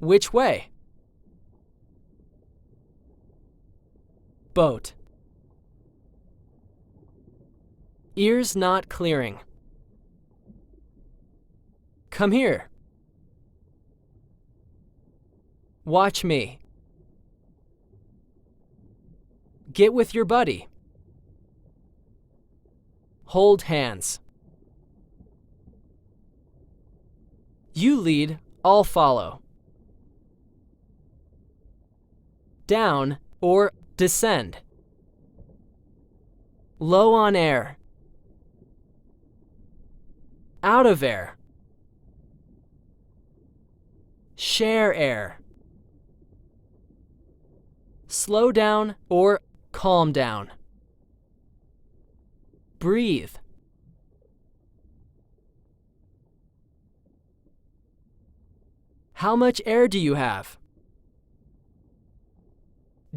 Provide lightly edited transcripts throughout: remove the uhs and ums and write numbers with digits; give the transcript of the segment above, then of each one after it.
Which way? Boat. Ears not clearing. Come here. Watch me. Get with your buddy. Hold hands. You lead, I'll follow. Down or descend. Low on air. Out of air. Share air. Slow down or calm down. Breathe. How much air do you have?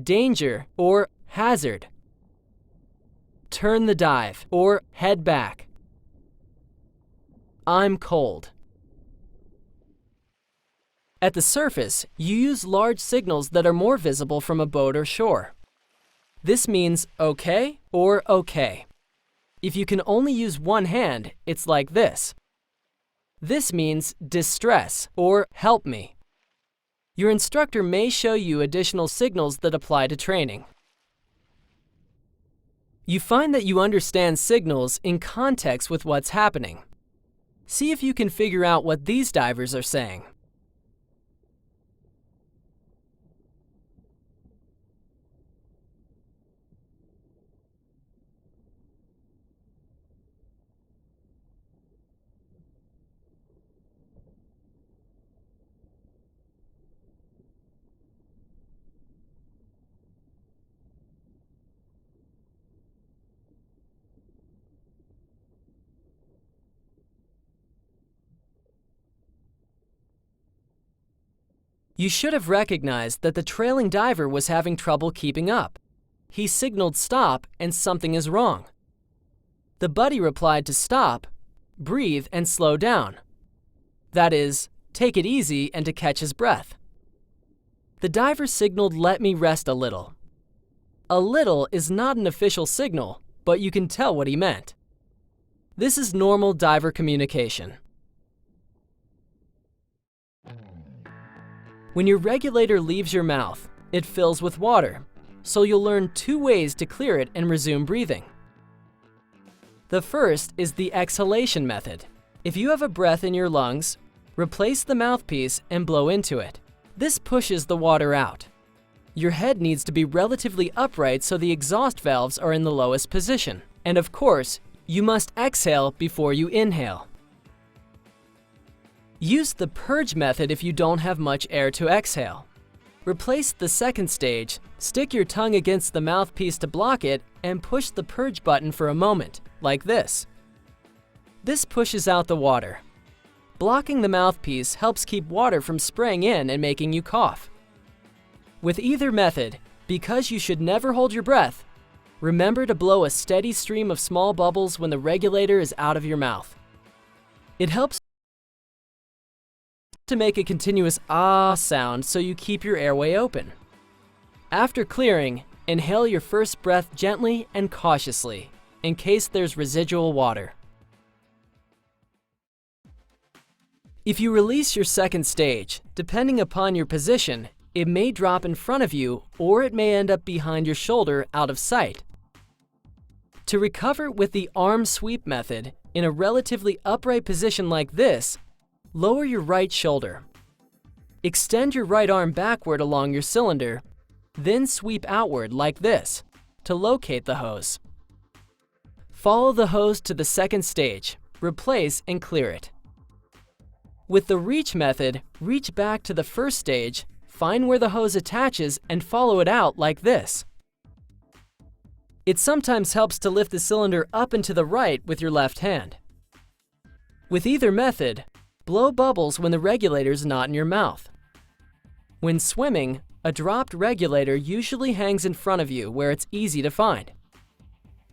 Danger or hazard. Turn the dive or head back. I'm cold. At the surface, you use large signals that are more visible from a boat or shore. This means okay or okay. If you can only use one hand, it's like this. This means distress or help me. Your instructor may show you additional signals that apply to training. You find that you understand signals in context with what's happening. See if you can figure out what these divers are saying. You should have recognized that the trailing diver was having trouble keeping up. He signaled stop and something is wrong. The buddy replied to stop, breathe, and slow down. That is, take it easy and to catch his breath. The diver signaled let me rest a little. A little is not an official signal, but you can tell what he meant. This is normal diver communication. When your regulator leaves your mouth, it fills with water, so you'll learn 2 ways to clear it and resume breathing. The first is the exhalation method. If you have a breath in your lungs, replace the mouthpiece and blow into it. This pushes the water out. Your head needs to be relatively upright so the exhaust valves are in the lowest position. And of course, you must exhale before you inhale. Use the purge method if you don't have much air to exhale. Replace the second stage, stick your tongue against the mouthpiece to block it, and push the purge button for a moment, like this. This pushes out the water. Blocking the mouthpiece helps keep water from spraying in and making you cough. With either method, because you should never hold your breath, remember to blow a steady stream of small bubbles when the regulator is out of your mouth. It helps to make a continuous ah sound so you keep your airway open. After clearing, inhale your first breath gently and cautiously, in case there's residual water. If you release your second stage, depending upon your position, it may drop in front of you or it may end up behind your shoulder out of sight. To recover with the arm sweep method, in a relatively upright position like this, lower your right shoulder. Extend your right arm backward along your cylinder, then sweep outward like this to locate the hose. Follow the hose to the second stage, replace and clear it. With the reach method, reach back to the first stage, find where the hose attaches and follow it out like this. It sometimes helps to lift the cylinder up and to the right with your left hand. With either method, blow bubbles when the regulator is not in your mouth. When swimming, a dropped regulator usually hangs in front of you where it's easy to find.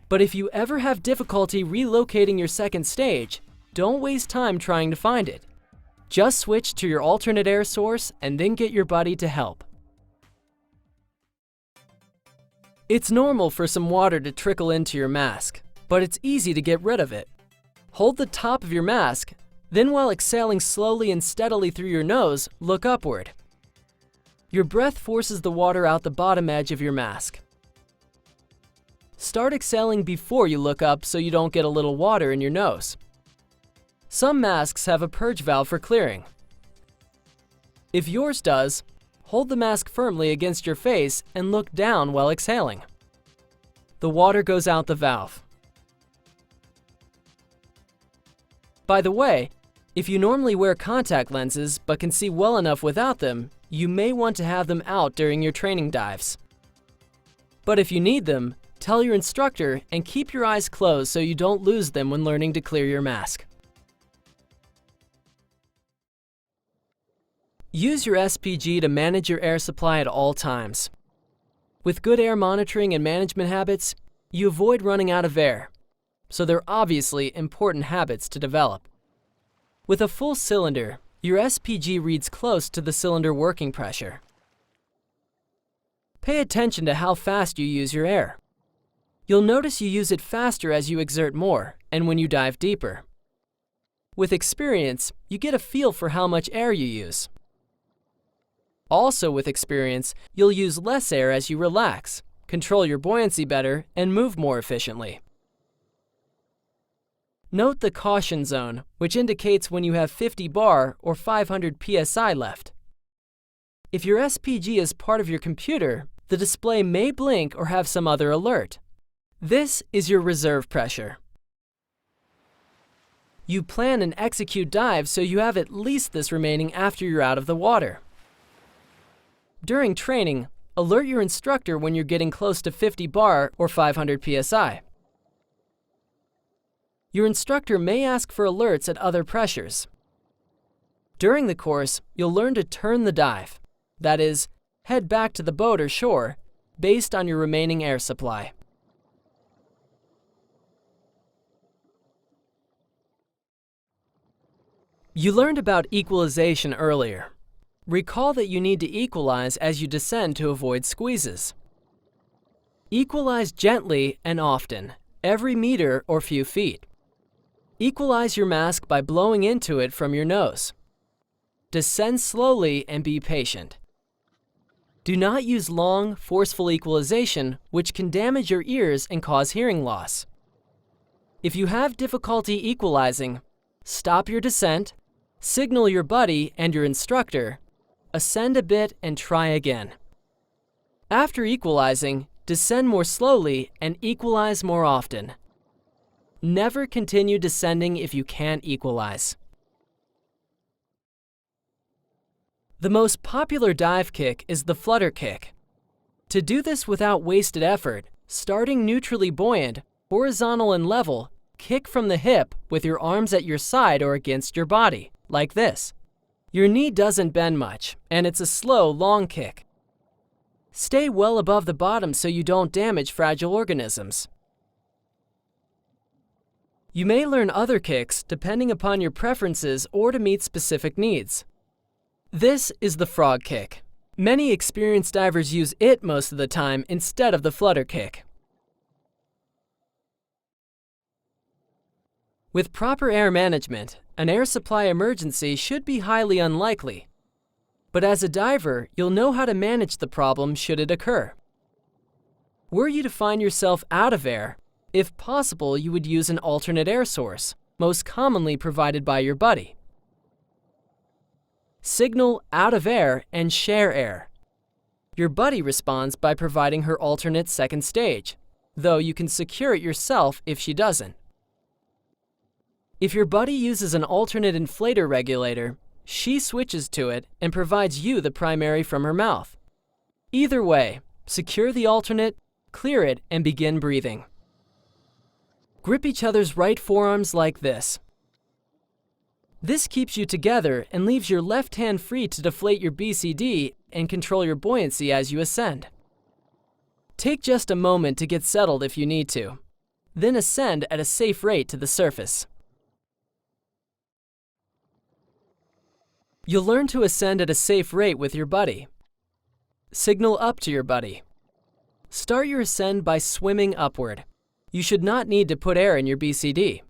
But if you ever have difficulty relocating your second stage, don't waste time trying to find it. Just switch to your alternate air source and then get your buddy to help. It's normal for some water to trickle into your mask, but it's easy to get rid of it. Hold the top of your mask, then while exhaling slowly and steadily through your nose, look upward. Your breath forces the water out the bottom edge of your mask. Start exhaling before you look up so you don't get a little water in your nose. Some masks have a purge valve for clearing. If yours does, hold the mask firmly against your face and look down while exhaling. The water goes out the valve. By the way, if you normally wear contact lenses but can see well enough without them, you may want to have them out during your training dives. But if you need them, tell your instructor and keep your eyes closed so you don't lose them when learning to clear your mask. Use your SPG to manage your air supply at all times. With good air monitoring and management habits, you avoid running out of air, so they're obviously important habits to develop. With a full cylinder, your SPG reads close to the cylinder working pressure. Pay attention to how fast you use your air. You'll notice you use it faster as you exert more and when you dive deeper. With experience, you get a feel for how much air you use. Also with experience, you'll use less air as you relax, control your buoyancy better, and move more efficiently. Note the caution zone, which indicates when you have 50 bar or 500 psi left. If your SPG is part of your computer, the display may blink or have some other alert. This is your reserve pressure. You plan and execute dives so you have at least this remaining after you're out of the water. During training, alert your instructor when you're getting close to 50 bar or 500 psi. Your instructor may ask for alerts at other pressures. During the course, you'll learn to turn the dive, that is, head back to the boat or shore, based on your remaining air supply. You learned about equalization earlier. Recall that you need to equalize as you descend to avoid squeezes. Equalize gently and often, every meter or few feet. Equalize your mask by blowing into it from your nose. Descend slowly and be patient. Do not use long, forceful equalization, which can damage your ears and cause hearing loss. If you have difficulty equalizing, stop your descent, signal your buddy and your instructor, ascend a bit and try again. After equalizing, descend more slowly and equalize more often. Never continue descending if you can't equalize. The most popular dive kick is the flutter kick. To do this without wasted effort, starting neutrally buoyant, horizontal and level, kick from the hip with your arms at your side or against your body, like this. Your knee doesn't bend much, and it's a slow, long kick. Stay well above the bottom so you don't damage fragile organisms. You may learn other kicks depending upon your preferences or to meet specific needs. This is the frog kick. Many experienced divers use it most of the time instead of the flutter kick. With proper air management, an air supply emergency should be highly unlikely. But as a diver, you'll know how to manage the problem should it occur. Were you to find yourself out of air, if possible, you would use an alternate air source, most commonly provided by your buddy. Signal out of air and share air. Your buddy responds by providing her alternate second stage, though you can secure it yourself if she doesn't. If your buddy uses an alternate inflator regulator, she switches to it and provides you the primary from her mouth. Either way, secure the alternate, clear it, and begin breathing. Grip each other's right forearms like this. This keeps you together and leaves your left hand free to deflate your BCD and control your buoyancy as you ascend. Take just a moment to get settled if you need to, then ascend at a safe rate to the surface. You'll learn to ascend at a safe rate with your buddy. Signal up to your buddy. Start your ascend by swimming upward. You should not need to put air in your BCD.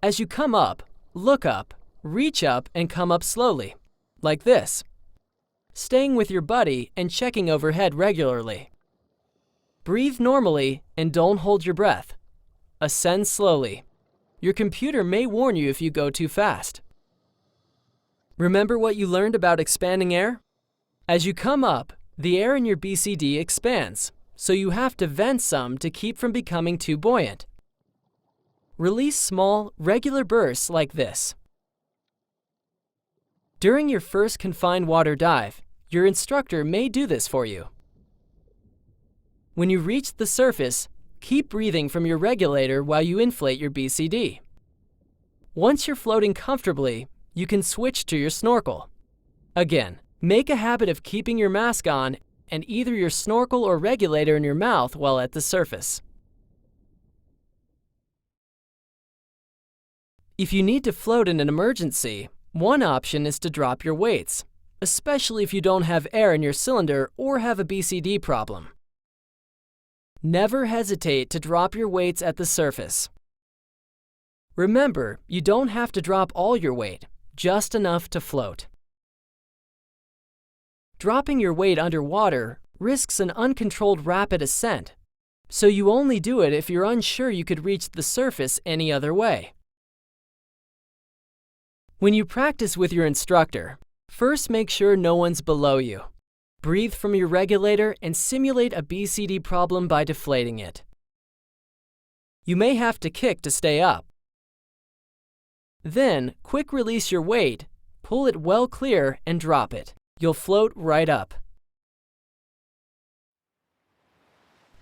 As you come up, look up, reach up, and come up slowly, like this, staying with your buddy and checking overhead regularly. Breathe normally and don't hold your breath. Ascend slowly. Your computer may warn you if you go too fast. Remember what you learned about expanding air? As you come up, the air in your BCD expands, so you have to vent some to keep from becoming too buoyant. Release small, regular bursts like this. During your first confined water dive, your instructor may do this for you. When you reach the surface, keep breathing from your regulator while you inflate your BCD. Once you're floating comfortably, you can switch to your snorkel. Again, make a habit of keeping your mask on and either your snorkel or regulator in your mouth while at the surface. If you need to float in an emergency, one option is to drop your weights, especially if you don't have air in your cylinder or have a BCD problem. Never hesitate to drop your weights at the surface. Remember, you don't have to drop all your weight, just enough to float. Dropping your weight underwater risks an uncontrolled rapid ascent, so you only do it if you're unsure you could reach the surface any other way. When you practice with your instructor, first make sure no one's below you. Breathe from your regulator and simulate a BCD problem by deflating it. You may have to kick to stay up. Then, quick release your weight, pull it well clear, and drop it. You'll float right up.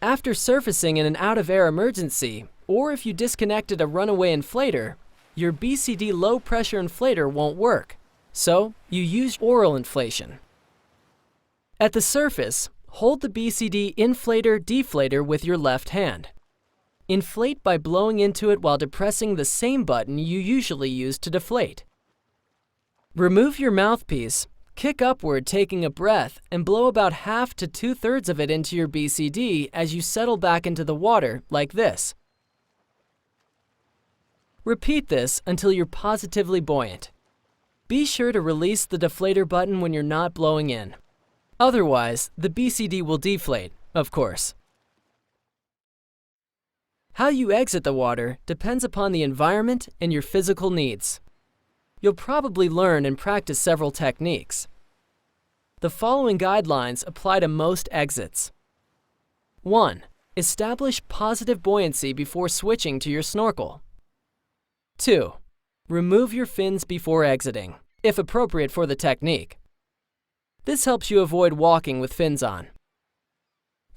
After surfacing in an out-of-air emergency, or if you disconnected a runaway inflator, your BCD low-pressure inflator won't work, so you use oral inflation. At the surface, hold the BCD inflator-deflator with your left hand. Inflate by blowing into it while depressing the same button you usually use to deflate. Remove your mouthpiece, kick upward taking a breath, and blow about half to 2/3 of it into your BCD as you settle back into the water, like this. Repeat this until you're positively buoyant. Be sure to release the deflator button when you're not blowing in. Otherwise, the BCD will deflate, of course. How you exit the water depends upon the environment and your physical needs. You'll probably learn and practice several techniques. The following guidelines apply to most exits. 1. Establish positive buoyancy before switching to your snorkel. 2. Remove your fins before exiting, if appropriate for the technique. This helps you avoid walking with fins on.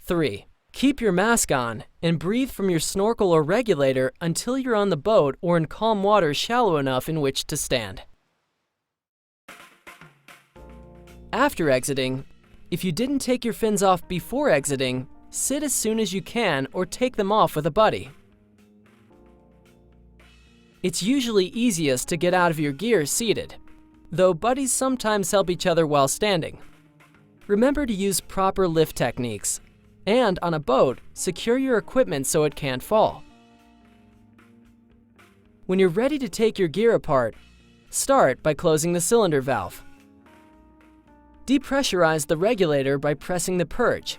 3. Keep your mask on and breathe from your snorkel or regulator until you're on the boat or in calm water shallow enough in which to stand. After exiting, if you didn't take your fins off before exiting, sit as soon as you can or take them off with a buddy. It's usually easiest to get out of your gear seated, though buddies sometimes help each other while standing. Remember to use proper lift techniques, and on a boat, secure your equipment so it can't fall. When you're ready to take your gear apart, start by closing the cylinder valve. Depressurize the regulator by pressing the purge.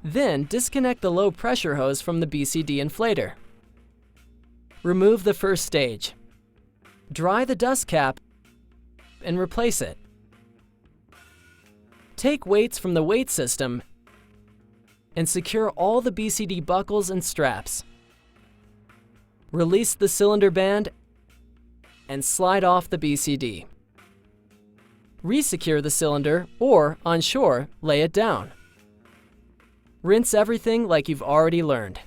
Then disconnect the low pressure hose from the BCD inflator. Remove the first stage. Dry the dust cap and replace it. Take weights from the weight system and secure all the BCD buckles and straps. Release the cylinder band and slide off the BCD. Resecure the cylinder or, on shore, lay it down. Rinse everything like you've already learned.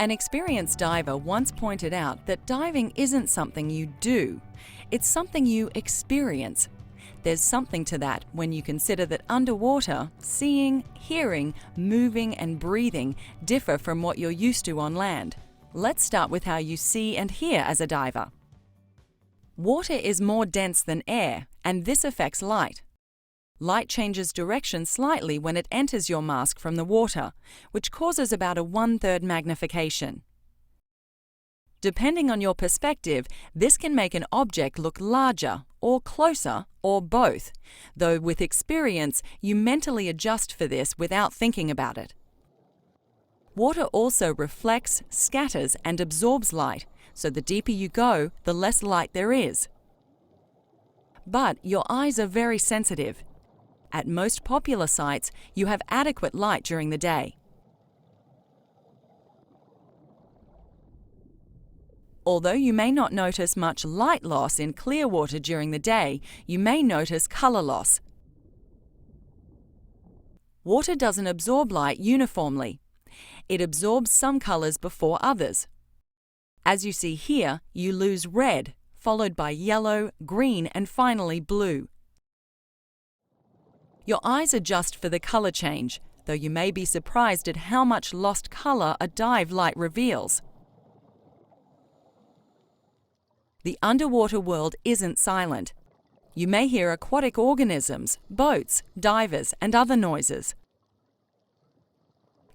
An experienced diver once pointed out that diving isn't something you do, it's something you experience. There's something to that when you consider that underwater, seeing, hearing, moving and breathing differ from what you're used to on land. Let's start with how you see and hear as a diver. Water is more dense than air, and this affects light. Light changes direction slightly when it enters your mask from the water, which causes about a 1/3 magnification. Depending on your perspective, this can make an object look larger, or closer, or both, though with experience, you mentally adjust for this without thinking about it. Water also reflects, scatters, and absorbs light, so the deeper you go, the less light there is. But your eyes are very sensitive. At most popular sites, you have adequate light during the day. Although you may not notice much light loss in clear water during the day, you may notice color loss. Water doesn't absorb light uniformly. It absorbs some colors before others. As you see here, you lose red, followed by yellow, green, and finally blue. Your eyes adjust for the color change, though you may be surprised at how much lost color a dive light reveals. The underwater world isn't silent. You may hear aquatic organisms, boats, divers, and other noises.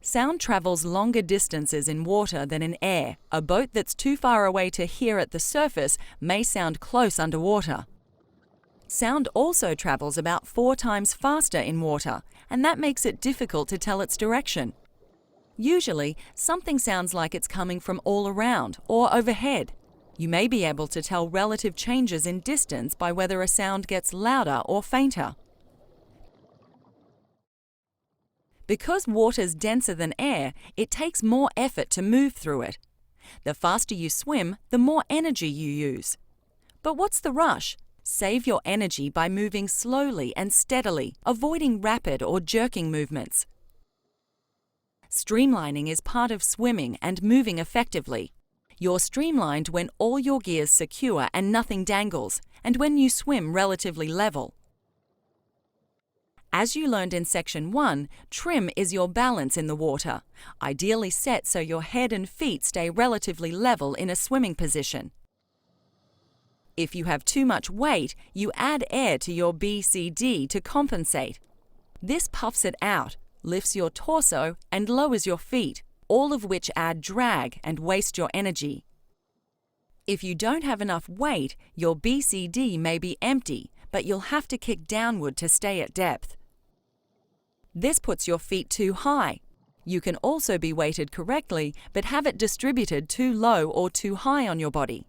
Sound travels longer distances in water than in air. A boat that's too far away to hear at the surface may sound close underwater. Sound also travels about 4 times faster in water, and that makes it difficult to tell its direction. Usually, something sounds like it's coming from all around or overhead. You may be able to tell relative changes in distance by whether a sound gets louder or fainter. Because water's denser than air, it takes more effort to move through it. The faster you swim, the more energy you use. But what's the rush? Save your energy by moving slowly and steadily, avoiding rapid or jerking movements. Streamlining is part of swimming and moving effectively. You're streamlined when all your gear's secure and nothing dangles, and when you swim relatively level. As you learned in Section 1, trim is your balance in the water, ideally set so your head and feet stay relatively level in a swimming position. If you have too much weight, you add air to your BCD to compensate. This puffs it out, lifts your torso, and lowers your feet, all of which add drag and waste your energy. If you don't have enough weight, your BCD may be empty, but you'll have to kick downward to stay at depth. This puts your feet too high. You can also be weighted correctly, but have it distributed too low or too high on your body.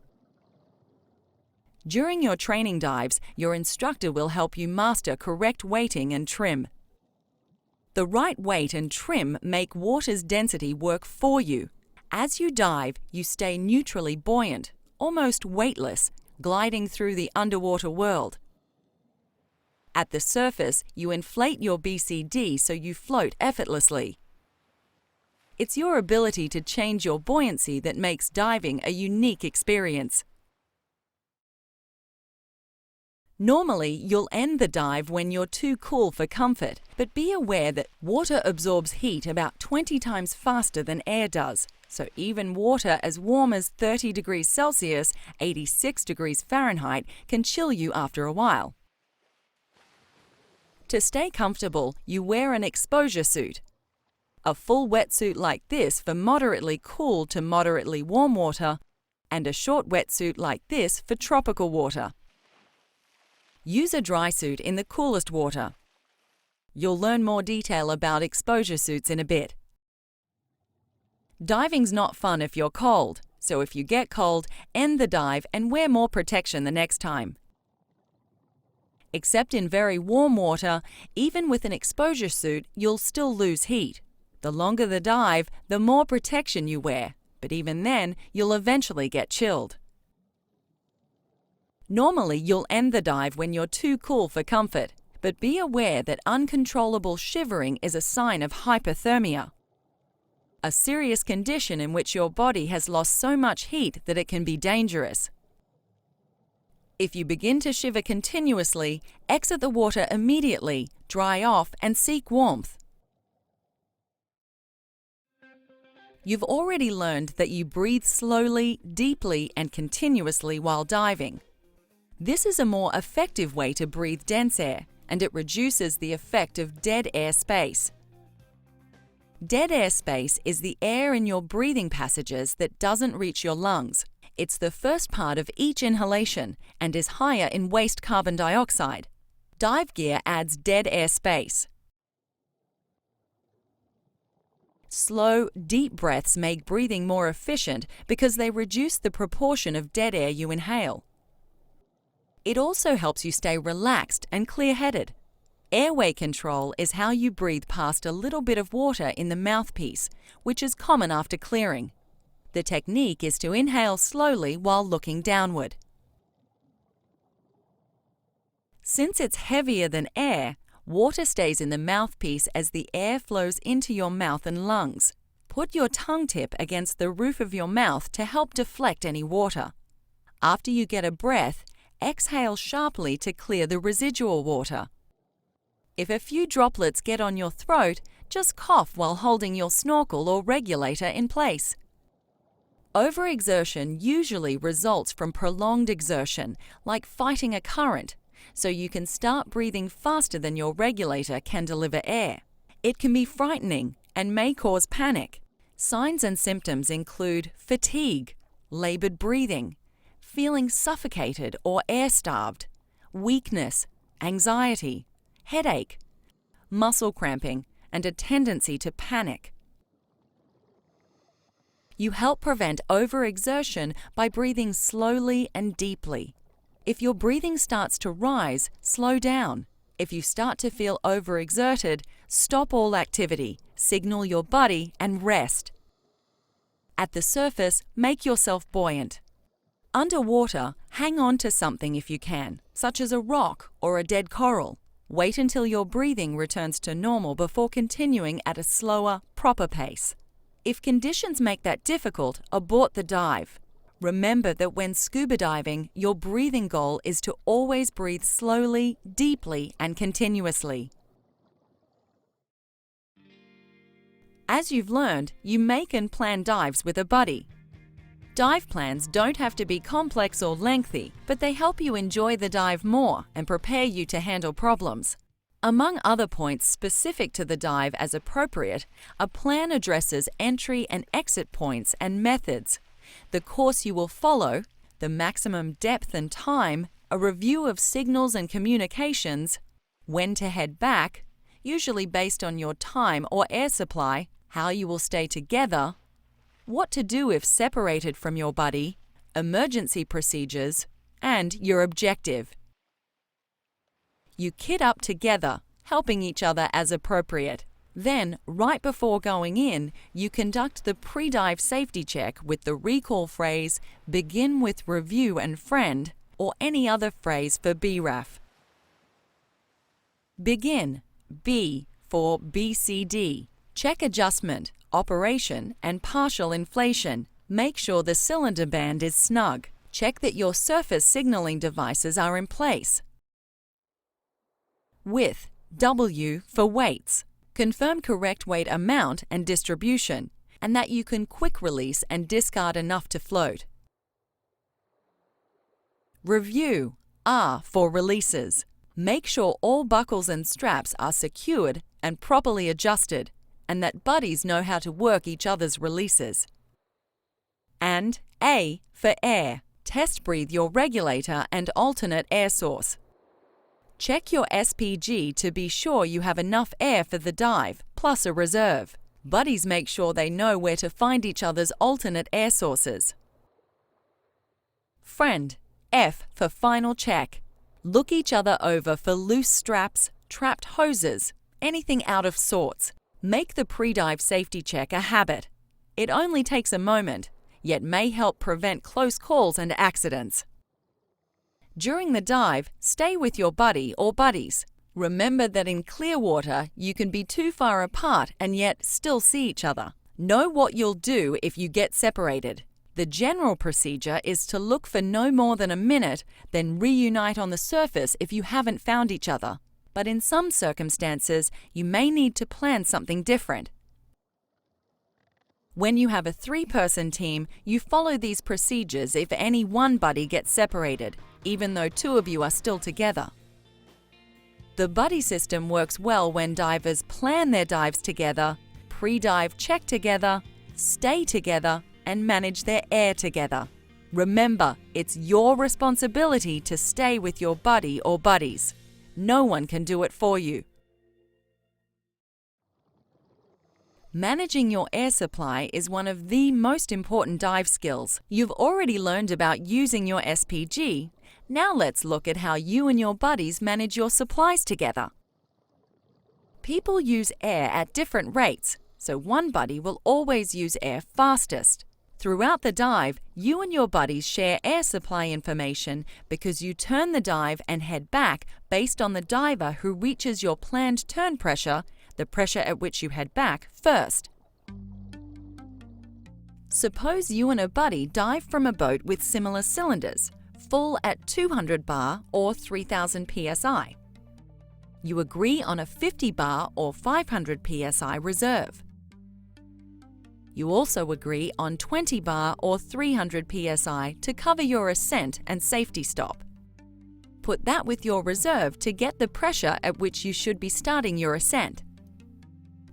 During your training dives, your instructor will help you master correct weighting and trim. The right weight and trim make water's density work for you. As you dive, you stay neutrally buoyant, almost weightless, gliding through the underwater world. At the surface, you inflate your BCD so you float effortlessly. It's your ability to change your buoyancy that makes diving a unique experience. Normally, you'll end the dive when you're too cool for comfort, but be aware that water absorbs heat about 20 times faster than air does, so even water as warm as 30 degrees Celsius, 86 degrees Fahrenheit, can chill you after a while. To stay comfortable, you wear an exposure suit. A full wetsuit like this for moderately cool to moderately warm water, and a short wetsuit like this for tropical water. Use a dry suit in the coolest water. You'll learn more detail about exposure suits in a bit. Diving's not fun if you're cold, so if you get cold, end the dive and wear more protection the next time. Except in very warm water, even with an exposure suit, you'll still lose heat. The longer the dive, the more protection you wear, but even then, you'll eventually get chilled. Normally, you'll end the dive when you're too cool for comfort, but be aware that uncontrollable shivering is a sign of hypothermia. a serious condition in which your body has lost so much heat that it can be dangerous. If you begin to shiver continuously, exit the water immediately, dry off, and seek warmth. You've already learned that you breathe slowly, deeply, and continuously while diving. This is a more effective way to breathe dense air, and it reduces the effect of dead air space. Dead air space is the air in your breathing passages that doesn't reach your lungs. It's the first part of each inhalation and is higher in waste carbon dioxide. Dive gear adds dead air space. Slow, deep breaths make breathing more efficient because they reduce the proportion of dead air you inhale. It also helps you stay relaxed and clear-headed. Airway control is how you breathe past a little bit of water in the mouthpiece, which is common after clearing. The technique is to inhale slowly while looking downward. Since it's heavier than air, water stays in the mouthpiece as the air flows into your mouth and lungs. Put your tongue tip against the roof of your mouth to help deflect any water. After you get a breath, exhale sharply to clear the residual water. If a few droplets get on your throat, just cough while holding your snorkel or regulator in place. Overexertion usually results from prolonged exertion, like fighting a current, so you can start breathing faster than your regulator can deliver air. It can be frightening and may cause panic. Signs and symptoms include fatigue, labored breathing, feeling suffocated or air-starved, weakness, anxiety, headache, muscle cramping, and a tendency to panic. You help prevent overexertion by breathing slowly and deeply. If your breathing starts to rise, slow down. If you start to feel overexerted, stop all activity, signal your body, and rest. At the surface, make yourself buoyant. Underwater, hang on to something if you can, such as a rock or a dead coral. Wait until your breathing returns to normal before continuing at a slower, proper pace. If conditions make that difficult, abort the dive. Remember that when scuba diving, your breathing goal is to always breathe slowly, deeply, and continuously. As you've learned, you make and plan dives with a buddy. Dive plans don't have to be complex or lengthy, but they help you enjoy the dive more and prepare you to handle problems. Among other points specific to the dive as appropriate, a plan addresses entry and exit points and methods, the course you will follow, the maximum depth and time, a review of signals and communications, when to head back, usually based on your time or air supply, how you will stay together, what to do if separated from your buddy, emergency procedures, and your objective. You kit up together, helping each other as appropriate. Then, right before going in, you conduct the pre-dive safety check with the recall phrase, "Begin with review and friend," or any other phrase for BRAF. Begin, B for BCD. Check adjustment, operation, and partial inflation. Make sure the cylinder band is snug. Check that your surface signaling devices are in place. With, W for weights. Confirm correct weight amount and distribution, and that you can quick release and discard enough to float. Review, R for releases. Make sure all buckles and straps are secured and properly adjusted, and that buddies know how to work each other's releases. And A for air. Test breathe your regulator and alternate air source. Check your SPG to be sure you have enough air for the dive, plus a reserve. Buddies make sure they know where to find each other's alternate air sources. Friend, F for final check. Look each other over for loose straps, trapped hoses, anything out of sorts. Make the pre-dive safety check a habit. It only takes a moment, yet may help prevent close calls and accidents. During the dive, stay with your buddy or buddies. Remember that in clear water, you can be too far apart and yet still see each other. Know what you'll do if you get separated. The general procedure is to look for no more than a minute, then reunite on the surface if you haven't found each other. But in some circumstances, you may need to plan something different. When you have a 3-person team, you follow these procedures if any one buddy gets separated, even though 2 of you are still together. The buddy system works well when divers plan their dives together, pre-dive check together, stay together, and manage their air together. Remember, it's your responsibility to stay with your buddy or buddies. No one can do it for you. Managing your air supply is one of the most important dive skills. You've already learned about using your SPG. Now let's look at how you and your buddies manage your supplies together. People use air at different rates, so one buddy will always use air fastest. Throughout the dive, you and your buddies share air supply information because you turn the dive and head back based on the diver who reaches your planned turn pressure, the pressure at which you head back, first. Suppose you and a buddy dive from a boat with similar cylinders, full at 200 bar or 3000 psi. You agree on a 50 bar or 500 psi reserve. You also agree on 20 bar or 300 psi to cover your ascent and safety stop. Put that with your reserve to get the pressure at which you should be starting your ascent.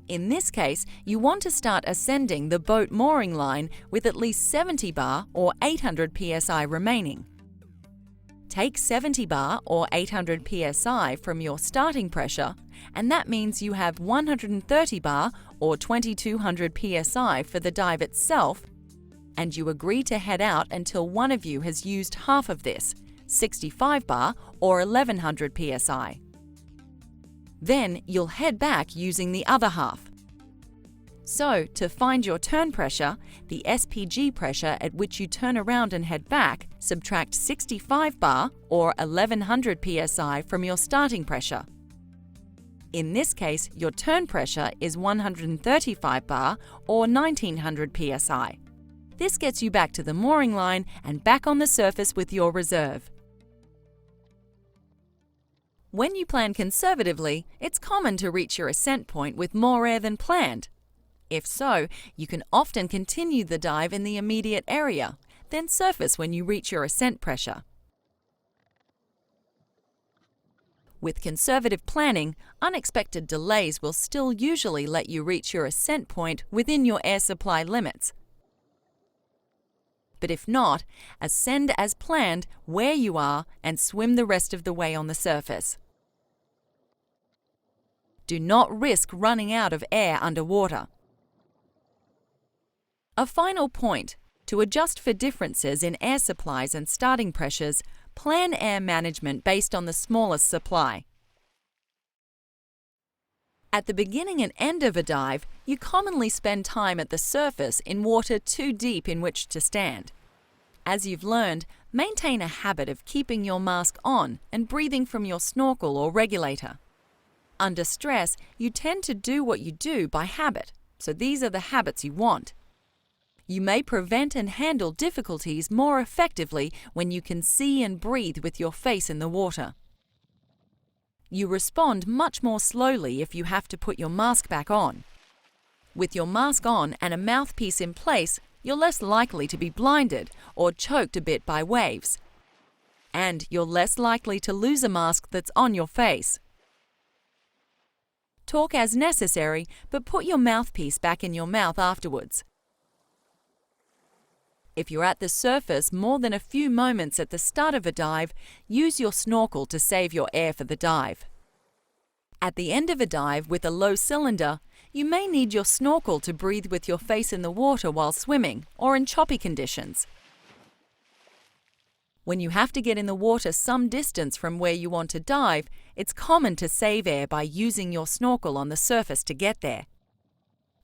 In this case, you want to start ascending the boat mooring line with at least 70 bar or 800 psi remaining. Take 70 bar or 800 psi from your starting pressure, and that means you have 130 bar or 2200 psi for the dive itself, and you agree to head out until one of you has used half of this, 65 bar or 1100 psi. Then you'll head back using the other half. So, to find your turn pressure, the SPG pressure at which you turn around and head back, subtract 65 bar or 1100 psi from your starting pressure. In this case, your turn pressure is 135 bar or 1900 psi. This gets you back to the mooring line and back on the surface with your reserve. When you plan conservatively, it's common to reach your ascent point with more air than planned. If so, you can often continue the dive in the immediate area, then surface when you reach your ascent pressure. With conservative planning, unexpected delays will still usually let you reach your ascent point within your air supply limits. But if not, ascend as planned where you are and swim the rest of the way on the surface. Do not risk running out of air underwater. A final point. To adjust for differences in air supplies and starting pressures, plan air management based on the smallest supply. At the beginning and end of a dive, you commonly spend time at the surface in water too deep in which to stand. As you've learned, maintain a habit of keeping your mask on and breathing from your snorkel or regulator. Under stress, you tend to do what you do by habit, so these are the habits you want. You may prevent and handle difficulties more effectively when you can see and breathe with your face in the water. You respond much more slowly if you have to put your mask back on. With your mask on and a mouthpiece in place, you're less likely to be blinded or choked a bit by waves. And you're less likely to lose a mask that's on your face. Talk as necessary, but put your mouthpiece back in your mouth afterwards. If you're at the surface more than a few moments at the start of a dive, use your snorkel to save your air for the dive. At the end of a dive with a low cylinder, you may need your snorkel to breathe with your face in the water while swimming or in choppy conditions. When you have to get in the water some distance from where you want to dive, it's common to save air by using your snorkel on the surface to get there.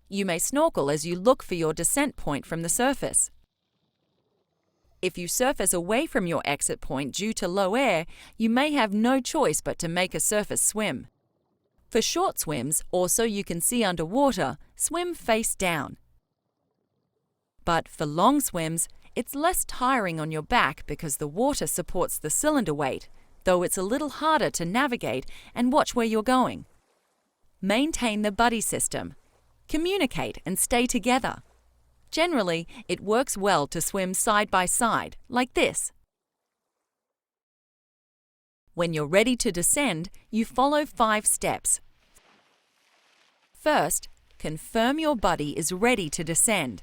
You may snorkel as you look for your descent point from the surface. If you surface away from your exit point due to low air, you may have no choice but to make a surface swim. For short swims, or so you can see underwater, swim face down. But for long swims, it's less tiring on your back because the water supports the cylinder weight, though it's a little harder to navigate and watch where you're going. Maintain the buddy system. Communicate and stay together. Generally, it works well to swim side by side, like this. When you're ready to descend, you follow 5 steps. First, confirm your buddy is ready to descend.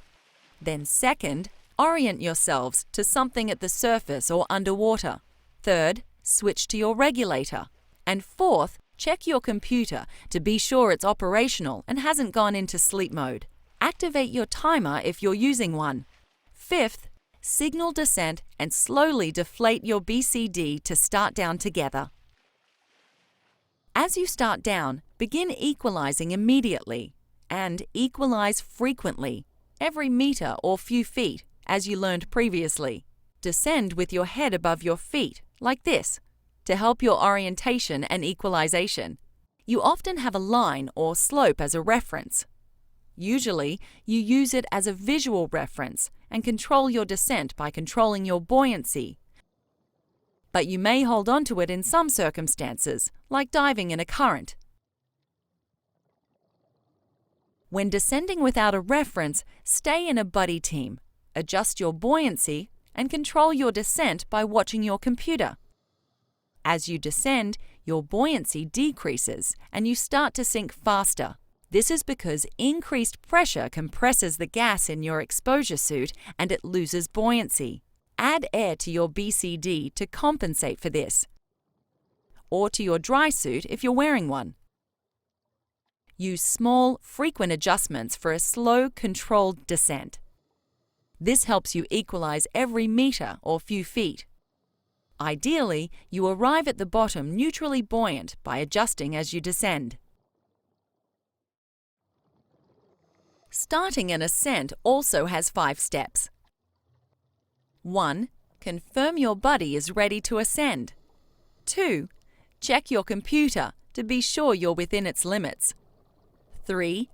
Then second, orient yourselves to something at the surface or underwater. Third, switch to your regulator. And fourth, check your computer to be sure it's operational and hasn't gone into sleep mode. Activate your timer if you're using one. Fifth, signal descent and slowly deflate your BCD to start down together. As you start down, begin equalizing immediately and equalize frequently, every meter or few feet, as you learned previously. Descend with your head above your feet, like this, to help your orientation and equalization. You often have a line or slope as a reference. Usually, you use it as a visual reference and control your descent by controlling your buoyancy. But you may hold on to it in some circumstances, like diving in a current. When descending without a reference, stay in a buddy team, adjust your buoyancy, and control your descent by watching your computer. As you descend, your buoyancy decreases and you start to sink faster. This is because increased pressure compresses the gas in your exposure suit and it loses buoyancy. Add air to your BCD to compensate for this, or to your dry suit if you're wearing one. Use small, frequent adjustments for a slow, controlled descent. This helps you equalize every meter or few feet. Ideally, you arrive at the bottom neutrally buoyant by adjusting as you descend. Starting an ascent also has 5 steps. 1. Confirm your buddy is ready to ascend. 2. Check your computer to be sure you're within its limits. 3.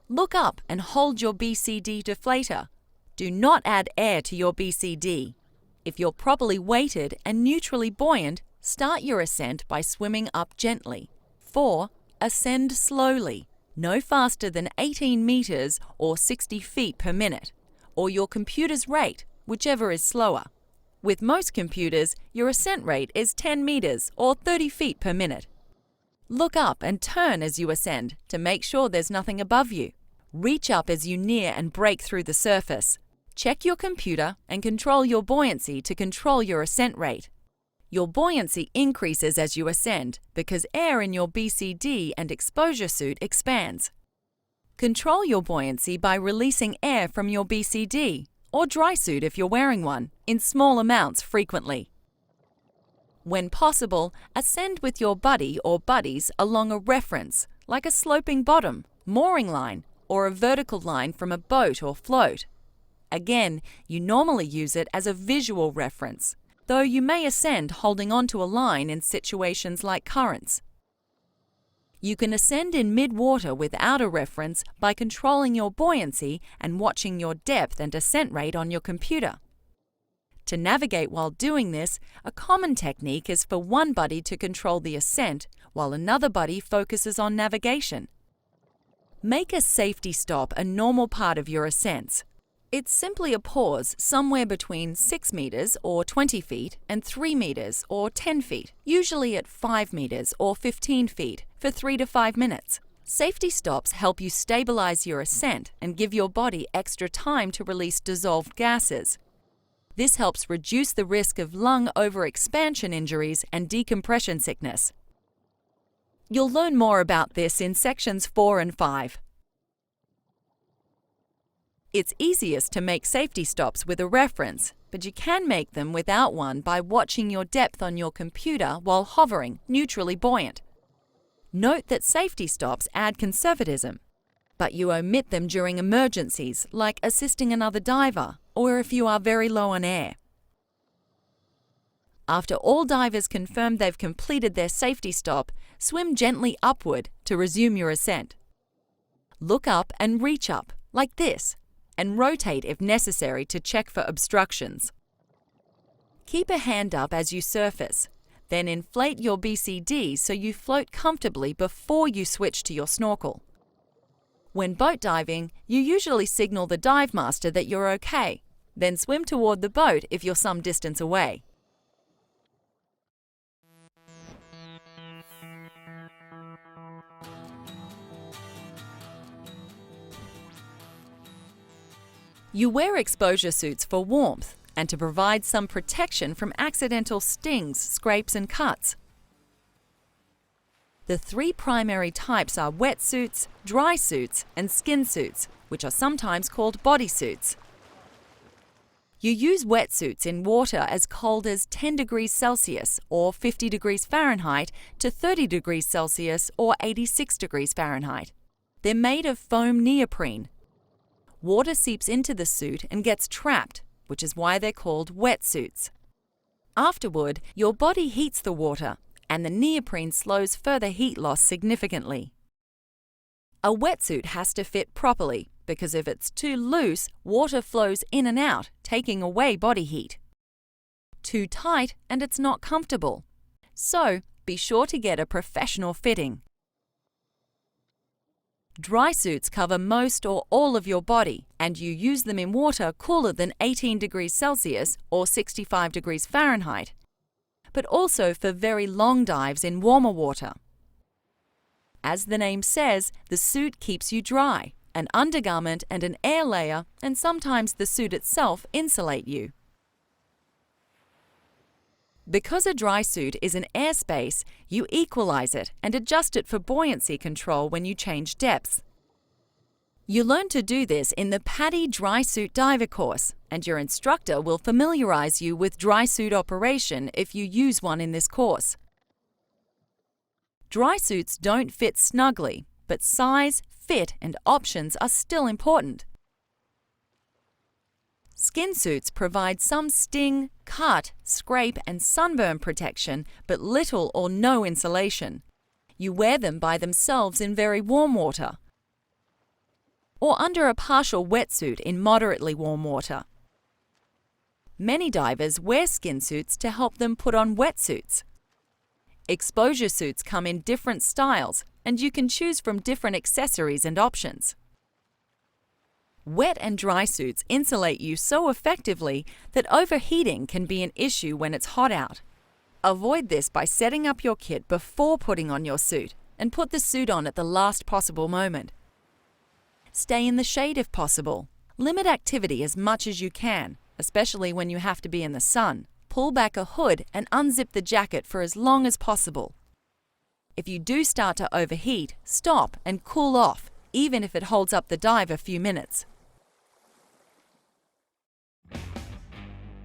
Look up and hold your BCD deflator. Do not add air to your BCD. If you're properly weighted and neutrally buoyant, start your ascent by swimming up gently. 4. Ascend slowly, no faster than 18 meters or 60 feet per minute, or your computer's rate, whichever is slower. With most computers, your ascent rate is 10 meters or 30 feet per minute. Look up and turn as you ascend to make sure there's nothing above you. Reach up as you near and break through the surface. Check your computer and control your buoyancy to control your ascent rate. Your buoyancy increases as you ascend because air in your BCD and exposure suit expands. Control your buoyancy by releasing air from your BCD, or dry suit if you're wearing one, in small amounts frequently. When possible, ascend with your buddy or buddies along a reference, like a sloping bottom, mooring line, or a vertical line from a boat or float. Again, you normally use it as a visual reference, though you may ascend holding onto a line in situations like currents. You can ascend in mid-water without a reference by controlling your buoyancy and watching your depth and descent rate on your computer. To navigate while doing this, a common technique is for one buddy to control the ascent while another buddy focuses on navigation. Make a safety stop a normal part of your ascents. It's simply a pause somewhere between 6 meters or 20 feet and 3 meters or 10 feet, usually at 5 meters or 15 feet for 3 to 5 minutes. Safety stops help you stabilize your ascent and give your body extra time to release dissolved gases. This helps reduce the risk of lung overexpansion injuries and decompression sickness. You'll learn more about this in sections 4 and 5. It's easiest to make safety stops with a reference, but you can make them without one by watching your depth on your computer while hovering, neutrally buoyant. Note that safety stops add conservatism, but you omit them during emergencies like assisting another diver or if you are very low on air. After all divers confirm they've completed their safety stop, swim gently upward to resume your ascent. Look up and reach up, like this, and rotate if necessary to check for obstructions. Keep a hand up as you surface, then inflate your BCD so you float comfortably before you switch to your snorkel. When boat diving, you usually signal the dive master that you're okay, then swim toward the boat if you're some distance away. You wear exposure suits for warmth and to provide some protection from accidental stings, scrapes, and cuts. The three primary types are wetsuits, dry suits, and skin suits, which are sometimes called bodysuits. You use wetsuits in water as cold as 10 degrees Celsius or 50 degrees Fahrenheit to 30 degrees Celsius or 86 degrees Fahrenheit. They're made of foam neoprene. Water seeps into the suit and gets trapped, which is why they're called wetsuits. Afterward, your body heats the water, and the neoprene slows further heat loss significantly. A wetsuit has to fit properly because if it's too loose, water flows in and out, taking away body heat. Too tight and it's not comfortable. So, be sure to get a professional fitting. Dry suits cover most or all of your body, and you use them in water cooler than 18 degrees Celsius or 65 degrees Fahrenheit, but also for very long dives in warmer water. As the name says, the suit keeps you dry. An undergarment and an air layer, and sometimes the suit itself, insulate you. Because a dry suit is an airspace, you equalize it and adjust it for buoyancy control when you change depths. You learn to do this in the PADI Dry Suit Diver course, and your instructor will familiarize you with dry suit operation if you use one in this course. Dry suits don't fit snugly, but size, fit, and options are still important. Skin suits provide some sting, cut, scrape, and sunburn protection, but little or no insulation. You wear them by themselves in very warm water, or under a partial wetsuit in moderately warm water. Many divers wear skin suits to help them put on wetsuits. Exposure suits come in different styles, and you can choose from different accessories and options. Wet and dry suits insulate you so effectively that overheating can be an issue when it's hot out. Avoid this by setting up your kit before putting on your suit, and put the suit on at the last possible moment. Stay in the shade if possible. Limit activity as much as you can, especially when you have to be in the sun. Pull back a hood and unzip the jacket for as long as possible. If you do start to overheat, stop and cool off, even if it holds up the dive a few minutes.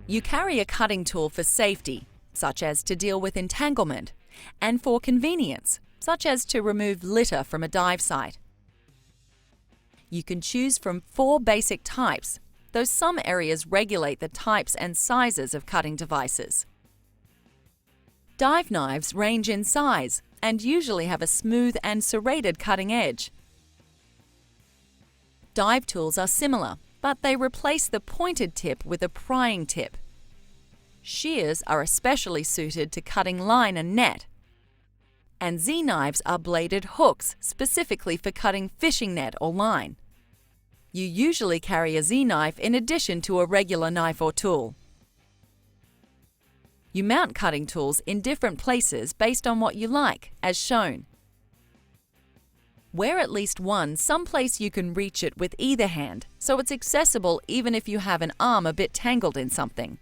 You carry a cutting tool for safety, such as to deal with entanglement, and for convenience, such as to remove litter from a dive site. You can choose from 4 basic types, though some areas regulate the types and sizes of cutting devices. Dive knives range in size and usually have a smooth and serrated cutting edge. Dive tools are similar, but they replace the pointed tip with a prying tip. Shears are especially suited to cutting line and net. And Z-knives are bladed hooks specifically for cutting fishing net or line. You usually carry a Z-knife in addition to a regular knife or tool. You mount cutting tools in different places based on what you like, as shown. Wear at least one someplace you can reach it with either hand, so it's accessible even if you have an arm a bit tangled in something.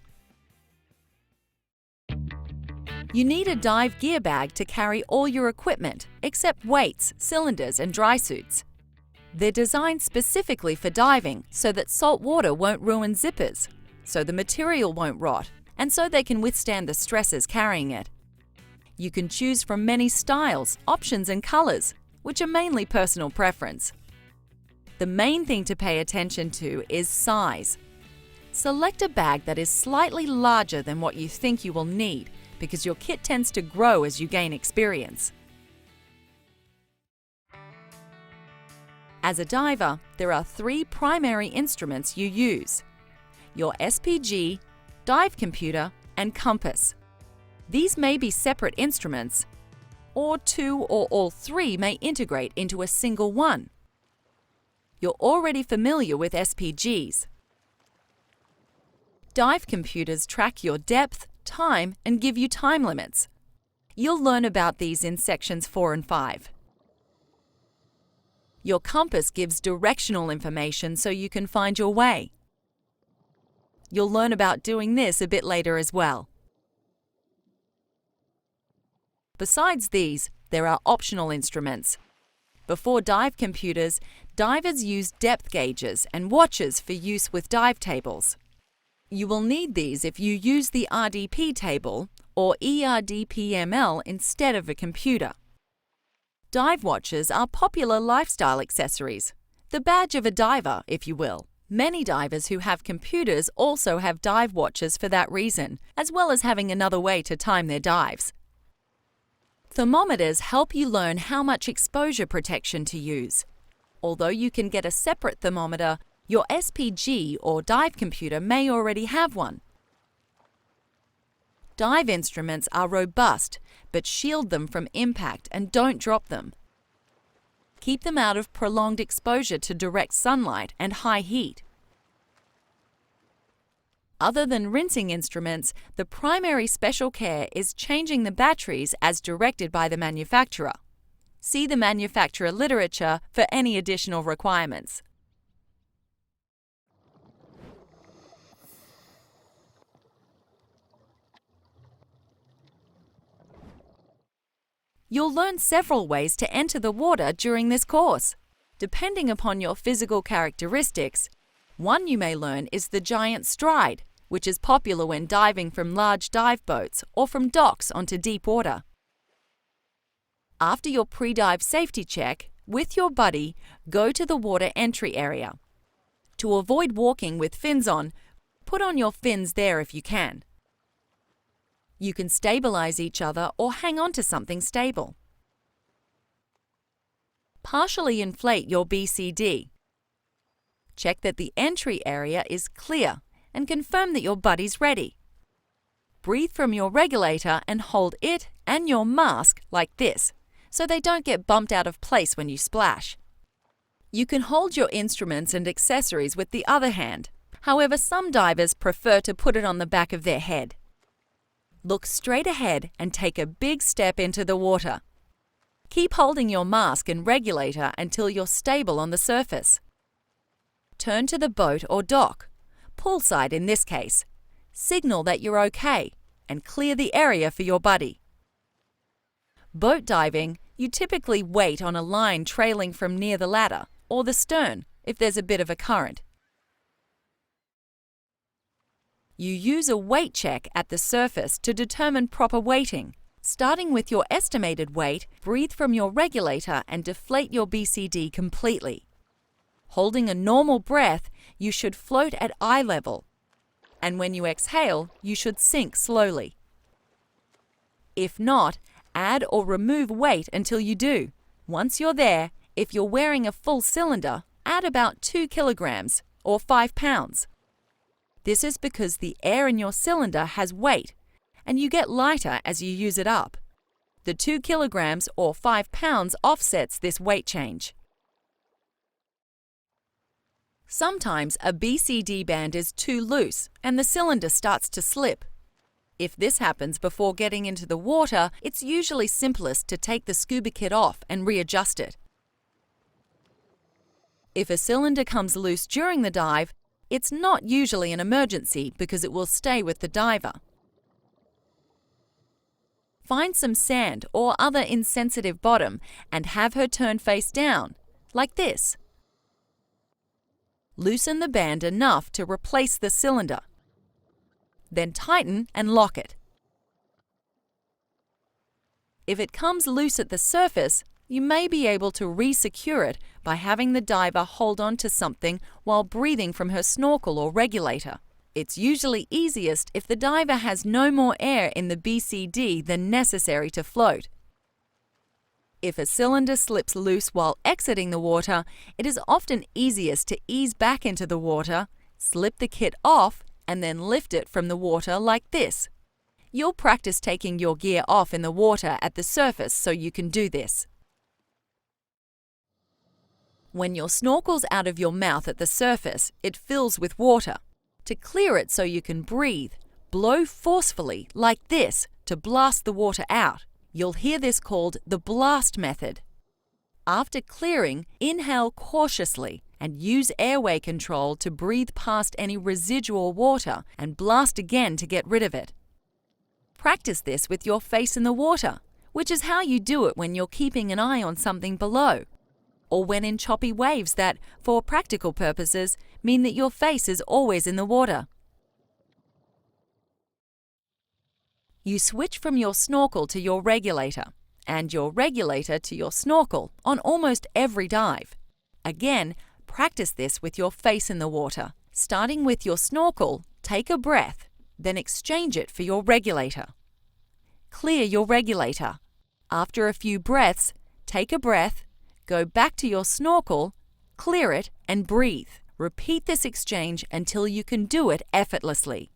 You need a dive gear bag to carry all your equipment, except weights, cylinders, and dry suits. They're designed specifically for diving so that salt water won't ruin zippers, so the material won't rot, and so they can withstand the stresses carrying it. You can choose from many styles, options, and colors, which are mainly personal preference. The main thing to pay attention to is size. Select a bag that is slightly larger than what you think you will need, because your kit tends to grow as you gain experience. As a diver, there are 3 primary instruments you use: your SPG, dive computer, and compass. These may be separate instruments, or 2 or all 3 may integrate into a single one. You're already familiar with SPGs. Dive computers track your depth, time, and give you time limits. You'll learn about these in sections 4 and 5. Your compass gives directional information so you can find your way. You'll learn about doing this a bit later as well. Besides these, there are optional instruments. Before dive computers, divers use depth gauges and watches for use with dive tables. You will need these if you use the RDP table or ERDPML instead of a computer. Dive watches are popular lifestyle accessories, the badge of a diver, if you will. Many divers who have computers also have dive watches for that reason, as well as having another way to time their dives. Thermometers help you learn how much exposure protection to use. Although you can get a separate thermometer, your SPG or dive computer may already have one. Dive instruments are robust, but shield them from impact and don't drop them. Keep them out of prolonged exposure to direct sunlight and high heat. Other than rinsing instruments, the primary special care is changing the batteries as directed by the manufacturer. See the manufacturer literature for any additional requirements. You'll learn several ways to enter the water during this course. Depending upon your physical characteristics, one you may learn is the giant stride, which is popular when diving from large dive boats or from docks onto deep water. After your pre-dive safety check, with your buddy, go to the water entry area. To avoid walking with fins on, put on your fins there if you can. You can stabilize each other or hang on to something stable. Partially inflate your BCD. Check that the entry area is clear and confirm that your buddy's ready. Breathe from your regulator and hold it and your mask like this, so they don't get bumped out of place when you splash. You can hold your instruments and accessories with the other hand. However, some divers prefer to put it on the back of their head. Look straight ahead and take a big step into the water. Keep holding your mask and regulator until you're stable on the surface. Turn to the boat or dock, poolside in this case. Signal that you're okay and clear the area for your buddy. Boat diving, you typically wait on a line trailing from near the ladder or the stern if there's a bit of a current. You use a weight check at the surface to determine proper weighting. Starting with your estimated weight, breathe from your regulator and deflate your BCD completely. Holding a normal breath, you should float at eye level. And when you exhale, you should sink slowly. If not, add or remove weight until you do. Once you're there, if you're wearing a full cylinder, add about 2 kilograms or 5 pounds. This is because the air in your cylinder has weight, and you get lighter as you use it up. The 2 kilograms or 5 pounds offsets this weight change. Sometimes a BCD band is too loose and the cylinder starts to slip. If this happens before getting into the water, it's usually simplest to take the scuba kit off and readjust it. If a cylinder comes loose during the dive, it's not usually an emergency because it will stay with the diver. Find some sand or other insensitive bottom and have her turn face down, like this. Loosen the band enough to replace the cylinder. Then tighten and lock it. If it comes loose at the surface, you may be able to re-secure it by having the diver hold on to something while breathing from her snorkel or regulator. It's usually easiest if the diver has no more air in the BCD than necessary to float. If a cylinder slips loose while exiting the water, it is often easiest to ease back into the water, slip the kit off, and then lift it from the water like this. You'll practice taking your gear off in the water at the surface so you can do this. When your snorkel's out of your mouth at the surface, it fills with water. To clear it so you can breathe, blow forcefully like this to blast the water out. You'll hear this called the blast method. After clearing, inhale cautiously and use airway control to breathe past any residual water and blast again to get rid of it. Practice this with your face in the water, which is how you do it when you're keeping an eye on something below, or when in choppy waves that, for practical purposes, mean that your face is always in the water. You switch from your snorkel to your regulator, and your regulator to your snorkel on almost every dive. Again, practice this with your face in the water. Starting with your snorkel, take a breath, then exchange it for your regulator. Clear your regulator. After a few breaths, take a breath, go back to your snorkel, clear it, and breathe. Repeat this exchange until you can do it effortlessly.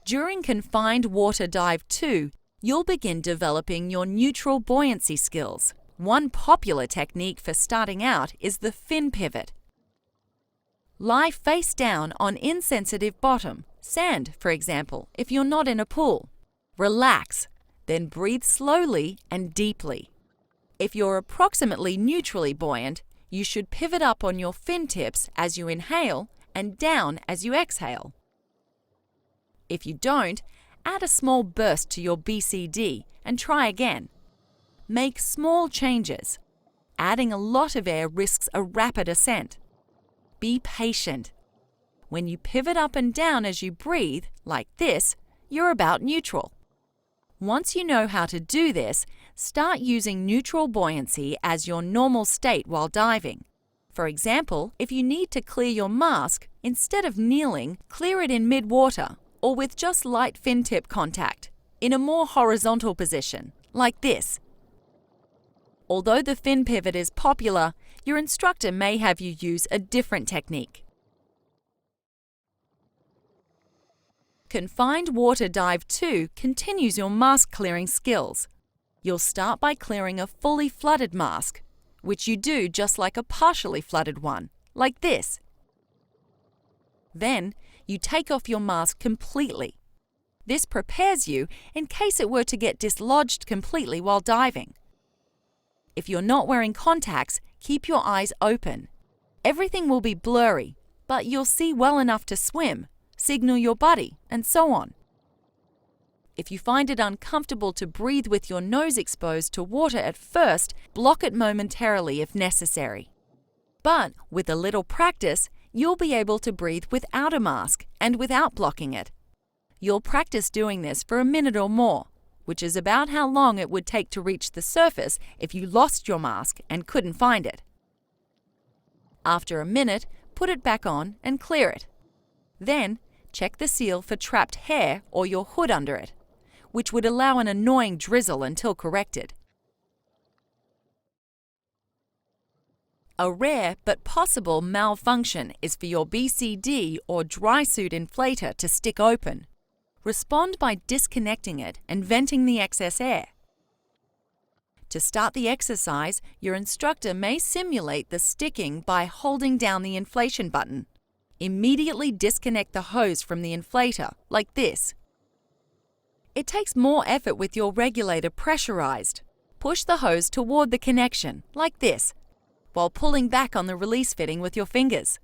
During confined water dive 2, you'll begin developing your neutral buoyancy skills. One popular technique for starting out is the fin pivot. Lie face down on insensitive bottom, sand for example, if you're not in a pool. Relax, then breathe slowly and deeply. If you're approximately neutrally buoyant, you should pivot up on your fin tips as you inhale and down as you exhale. If you don't, add a small burst to your BCD and try again. Make small changes. Adding a lot of air risks a rapid ascent. Be patient. When you pivot up and down as you breathe, like this, you're about neutral. Once you know how to do this, start using neutral buoyancy as your normal state while diving. For example, if you need to clear your mask, instead of kneeling, clear it in mid-water or with just light fin tip contact, in a more horizontal position, like this. Although the fin pivot is popular, your instructor may have you use a different technique. Confined Water Dive 2 continues your mask clearing skills. You'll start by clearing a fully flooded mask, which you do just like a partially flooded one, like this. Then, you take off your mask completely. This prepares you in case it were to get dislodged completely while diving. If you're not wearing contacts, keep your eyes open. Everything will be blurry, but you'll see well enough to swim, signal your buddy, and so on. If you find it uncomfortable to breathe with your nose exposed to water at first, block it momentarily if necessary. But with a little practice, you'll be able to breathe without a mask and without blocking it. You'll practice doing this for a minute or more, which is about how long it would take to reach the surface if you lost your mask and couldn't find it. After a minute, put it back on and clear it. Then, check the seal for trapped hair or your hood under it, which would allow an annoying drizzle until corrected. A rare but possible malfunction is for your BCD or dry suit inflator to stick open. Respond by disconnecting it and venting the excess air. To start the exercise, your instructor may simulate the sticking by holding down the inflation button. Immediately disconnect the hose from the inflator, like this. It takes more effort with your regulator pressurized. Push the hose toward the connection, like this, while pulling back on the release fitting with your fingers.